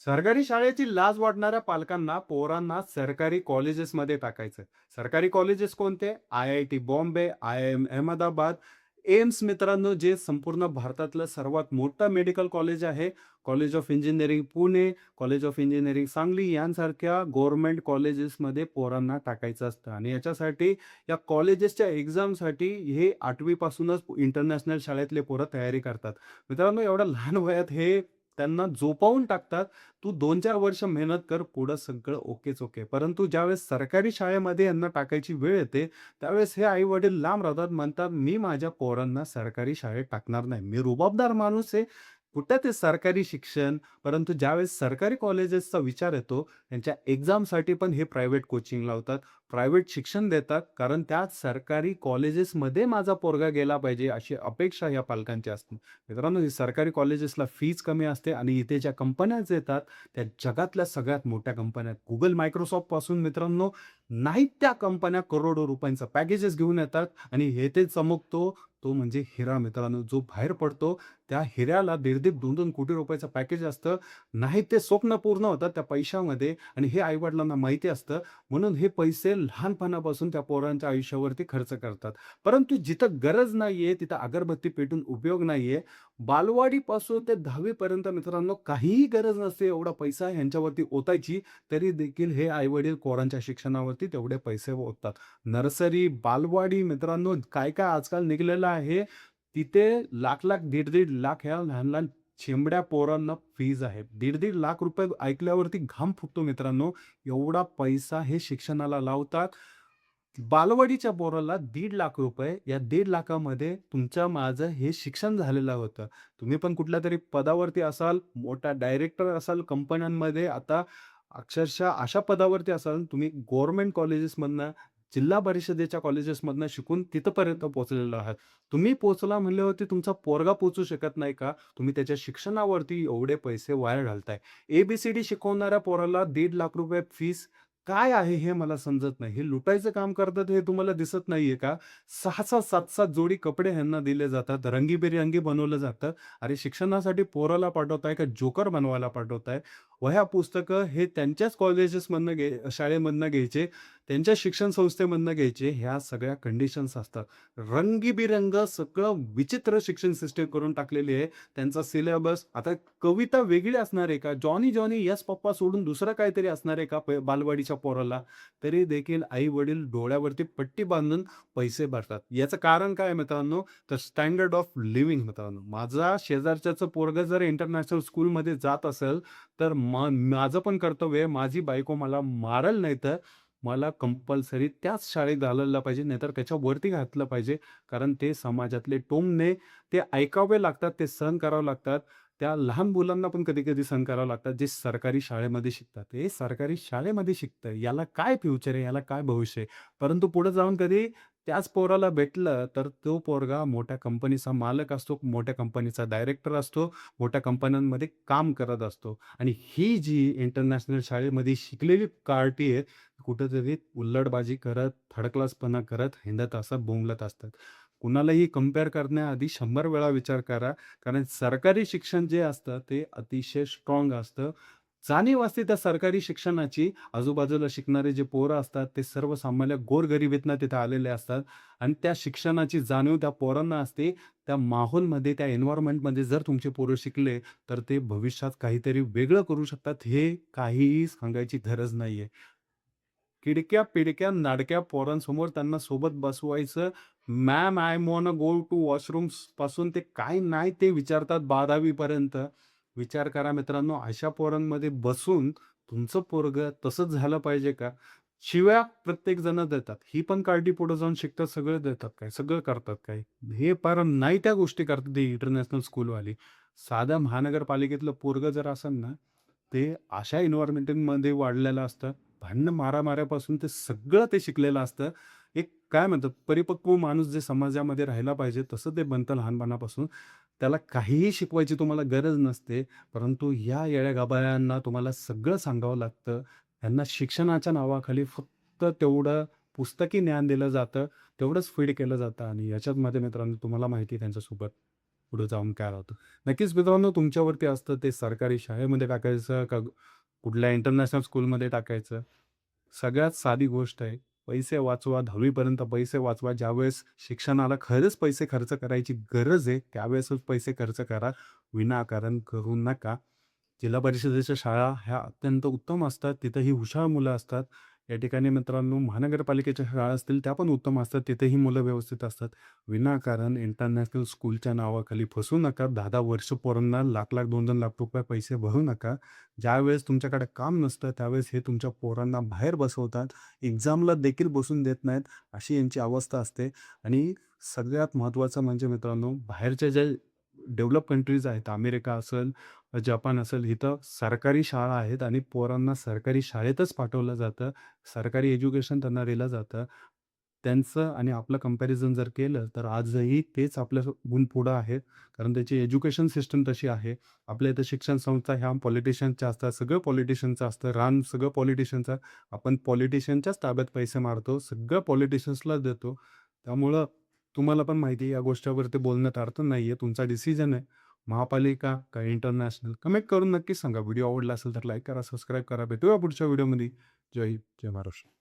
सरकारी शाळेची लाज वाटणाऱ्या पालकांना पोरांना सरकारी कॉलेजेसमध्ये टाकायचं. सरकारी कॉलेजेस कोणते? IIT Bombay, IIM Ahmedabad, AIIMS मित्रांनो, जे संपूर्ण भारतातलं सर्वात मोठं मेडिकल कॉलेज आहे. College of engineering Pune, college of engineering Sangli यांसारख्या गव्हर्नमेंट कॉलेजेसमध्ये पोरांना टाकायचं असतं आणि याच्यासाठी या कॉलेजेसच्या एक्झामसाठी हे 8वी पासूनच इंटरनॅशनल शाळेतले पोरं तयारी करतात. मित्रांनो, एवढ्या लहान वयात हे त्यांना जोपावून टाकतात. तू 2-4 वर्ष मेहनत कर, पुढं सगळं ओकेच ओके. परंतु ज्यावेळेस सरकारी शाळेमध्ये यांना टाकायची वेळ येते, त्यावेळेस हे आई-वडील लांब राहतात. म्हणतात, "मी माझ्या पोरांना सरकारी शाळेत टाकणार नाही. मी रुबाबदार माणूस आहे. कुठं ते सरकारी शिक्षण." परंतु ज्यावेळेस सरकारी कॉलेजेसचा विचार येतो, त्यांच्या एक्झामसाठी पण हे प्रायव्हेट कोचिंग लावतात, प्रायव्हेट शिक्षण देतात. कारण त्या सरकारी कॉलेजेसमध्ये माझा पोरगा गेला पाहिजे, अशी अपेक्षा या पालकांची असते. मित्रांनो, ही सरकारी कॉलेजेसला फीज कमी असते आणि इथे ज्या कंपन्याच येतात, त्या जगातल्या सगळ्यात मोठ्या कंपन्या आहेत. Google, Microsoftपासून मित्रांनो, नाहीत त्या कंपन्या करोडो रुपयांचं पॅकेजेस घेऊन येतात आणि येथे चमकतो तो म्हणजे हिरा मित्रांनो. जो बाहेर पडतो त्या हिऱ्याला 1.5 2-2 कोटी रुपयाचं पॅकेज असतं. नाही ते स्वप्न पूर्ण होतात त्या पैशामध्ये आणि हे आई-वडिलांना माहिती असतं. म्हणून हे पैसे लहानपणापासून त्या पोरांच्या आयुष्यावरती खर्च करतात. परंतु जिथं गरज नाहीये, तिथं अगरबत्ती पेटून उपयोग नाहीये. बालवाडीपासून ते 10वी पर्यंत मित्रांनो, काहीही गरज नसते एवढा पैसा ह्यांच्यावरती ओतायची, तरी देखील हे आई-वडील पोरांच्या शिक्षणावरती तेवढे पैसे ओततात. नर्सरी, बालवाडी मित्रांनो, काय-काय आजकाल निघालेलं आहे. तिथे लाख-लाख, दीड-दीड लाख ह्या लहान-लहान चिमड्या पोरांना फीज आहे. दीड-दीड लाख रुपये ऐकल्यावरती घाम फुटतो मित्रांनो. एवढा पैसा हे शिक्षणाला लावतात. बालवाडीच्या पोराला ₹1.5 लाख, या 1.5 लाखामध्ये तुमचं माझं हे शिक्षण झालेलं होतं. तुम्ही पण कुठल्यातरी पदावरती असाल, मोठा डायरेक्टर असाल कंपन्यांमध्ये. आता अक्षरशः अशा पदावरती असाल तुम्ही गव्हर्नमेंट कॉलेजेसमधनं, जिल्हा परिषदेच्या कॉलेजेसमधनं शिकून तिथपर्यंत पोहोचलेलो आहात. तुम्ही पोहोचला म्हणल्यावरती तुमचा पोरगा पोहोचू शकत नाही का? तुम्ही त्याच्या शिक्षणावरती एवढे पैसे वाया घालताय. ए शिकवणाऱ्या पोराला ₹1.5 लाख फीस काय आहे हे मला समजत नाही. हे लुटायचं काम करतात हे तुम्हाला दिसत नाहीये का? 6-6, 7-7 जोडी कपडे ह्यांना दिले जातात. रंगीबेरंगी बनवलं जातं. अरे शिक्षणासाठी पोराला पाठवताय का जोकर बनवायला पाठवताय? वह्या, पुस्तकं हे त्यांच्याच कॉलेजेसमधनं शाळेमधनं घ्यायचे, त्यांच्या शिक्षण संस्थेमधनं घ्यायचे. ह्या सगळ्या कंडिशन्स असतात. रंगीबिरंग सगळं विचित्र शिक्षण सिस्टम करून टाकलेली आहे. त्यांचा सिलेबस आता कविता वेगळी असणार आहे का? जॉनी जॉनी येस पप्पा सोडून दुसरं काहीतरी असणार आहे का बालवाडीच्या पोराला? तरी देखील आई-वडील डोळ्यावरती पट्टी बांधून पैसे भरतात. याचं कारण काय आहे मित्रांनो? तर स्टँडर्ड ऑफ लिव्हिंग मित्रांनो. माझा शेजारच्याचं पोरगं जर इंटरनॅशनल स्कूलमध्ये जात असेल, तर माझं पण कर्तव्य आहे, माझी बायको मला मारेल नाहीतर मला कंपल्सरी त्याच शाळेत घालायला पाहिजे, नाहीतर त्याच्यावरती घातलं पाहिजे. कारण ते समाजातले टोमणे ते ऐकावे लागतात, ते सहन करावं लागतात. त्या लहान मुलांना पण कधी-कधी सहन करावं लागतात, जे सरकारी शाळेमध्ये शिकतात. हे सरकारी शाळेमध्ये शिकतं, याला काय फ्युचर आहे, याला काय भविष्य आहे. परंतु पुढे जाऊन कधी त्याच पोराला भेटलं, तर तो पोरगा मोठ्या कंपनीचा मालक असतो, मोठ्या कंपनीचा डायरेक्टर असतो, मोठ्या कंपन्यांमध्ये काम करत असतो. आणि ही जी इंटरनॅशनल शाळेमध्ये शिकलेली कार्टी आहे, कुठेतरी उल्लडबाजी करत, थर्ड क्लासपणा करत हिंडत असतात, बोंबलत असतात. कुणालाही कंपेअर करण्याआधी 100 वेळा विचार करा. कारण सरकारी शिक्षण जे असतं ते अतिशय स्ट्राँग असतं. जाणीव असते त्या सरकारी शिक्षणाची. आजूबाजूला शिकणारे जे पोरं असतात ते सर्वसामान्य गोरगरिबीतनं तिथे आलेले असतात आणि त्या शिक्षणाची जाणीव त्या पोरांना असते. त्या माहोलमध्ये, त्या एन्व्हायर्नमेंटमध्ये जर तुमचे पोरं शिकले, तर ते भविष्यात काहीतरी वेगळं करू शकतात. हे काहीही सांगायची गरज नाहीये. किडक्या-पिडक्या, नाडक्या पोरांसमोर त्यांना सोबत बसवायचं. "Ma'am, I wanna go to washrooms" पासून ते काय नाही ते विचारतात 12वी पर्यंत. विचार करा मित्रांनो, अशा पोरांमध्ये बसून तुमचं पोरगं तसंच झालं पाहिजे का? शिव्या प्रत्येक जण देतात. ही पण कार्टी पुढे जाऊन शिकतात, सगळं देतात काय? सगळं करतात काय? हे पार नाही त्या गोष्टी करतात ही इंटरनॅशनल स्कूलवाली. साध्या महानगरपालिकेतलं पोरगं जर असेल ना, ते अशा एन्व्हायर्नमेंटमध्ये वाढलेलं असतं. भांडणं मारामाऱ्यापासून ते सगळं ते शिकलेलं असतं. एक काय म्हणतात परिपक्व माणूस जे समाजामध्ये राहायला पाहिजे तसं ते बनतं लहानपणापासून. त्याला काहीही शिकवायची तुम्हाला गरज नसते. परंतु या येड्या-गबाळ्यांना तुम्हाला सगळं सांगावं लागतं. त्यांना शिक्षणाच्या नावाखाली फक्त तेवढं पुस्तकी ज्ञान दिलं जातं. तेवढंच फीड केलं जातं आणि याच्यामध्ये मित्रांनो तुम्हाला माहिती आहे त्यांच्यासोबत पुढे जाऊन काय होतं. नक्कीच मित्रांनो तुमच्यावरती असतं ते सरकारी शाळेमध्ये टाकायचं का कुठल्या इंटरनॅशनल स्कूलमध्ये टाकायचं. सगळ्यात साधी गोष्ट आहे. पैसे वाचवा, 10वी पर्यंत पैसे वाचवा. ज्यावेळेस शिक्षणाला खरंच पैसे खर्च करायची गरज आहे, त्यावेळेसच पैसे खर्च करा. विनाकारण करू नका. जिल्हा परिषदेच्या शाळा ह्या अत्यंत उत्तम असतात. तिथंही हुशार मुलं असतात. या ठिकाणी मित्रांनो महानगरपालिकेच्या शाळा असतील त्या पण उत्तम असतात. तिथेही मुलं व्यवस्थित असतात. विनाकारण इंटरनॅशनल स्कूलच्या नावाखाली फसू नका. 10-10 वर्ष पोरांना लाख-लाख, 2-2 लाख रुपये पैसे भरू नका. ज्यावेळेस तुमच्याकडे काम नसतं, त्यावेळेस हे तुमच्या पोरांना बाहेर बसवतात. एक्झामला देखील बसून देत नाहीत, अशी यांची अवस्था असते. आणि सगळ्यात महत्त्वाचं म्हणजे मित्रांनो, बाहेरच्या ज्या डेव्हलप कंट्रीज आहेत, अमेरिका असेल, जपान असेल, इथं सरकारी शाळा आहेत आणि पोरांना सरकारी शाळेतच पाठवलं जातं. सरकारी एज्युकेशन त्यांना दिलं जातं. त्यांचं आणि आपलं कंपॅरिझन जर केलं, तर आजही तेच आपल्याहून पुढं आहेत. कारण त्याची एज्युकेशन सिस्टम तशी आहे. आपल्या इथं शिक्षण संस्था ह्या पॉलिटिशियनच्या असतात. सगळं पॉलिटिशियनचं असतं. रान सगळं पॉलिटिशियनचं. आपण पॉलिटिशियनच्याच ताब्यात पैसे मारतो. सगळं पॉलिटिशियन्सलाच देतो. त्यामुळं तुम्हाला पण माहिती आहे या गोष्टीवरती बोलण्यात अर्थ नाहीये. तुमचा डिसिजन आहे. महापालिका का इंटरनॅशनल? कमेंट करून नक्कीच सांगा. व्हिडिओ आवडला असेल तर लाईक करा, सबस्क्राईब करा. भेटूया पुढच्या व्हिडिओमध्ये. जय हिंद, जय महाराष्ट्र.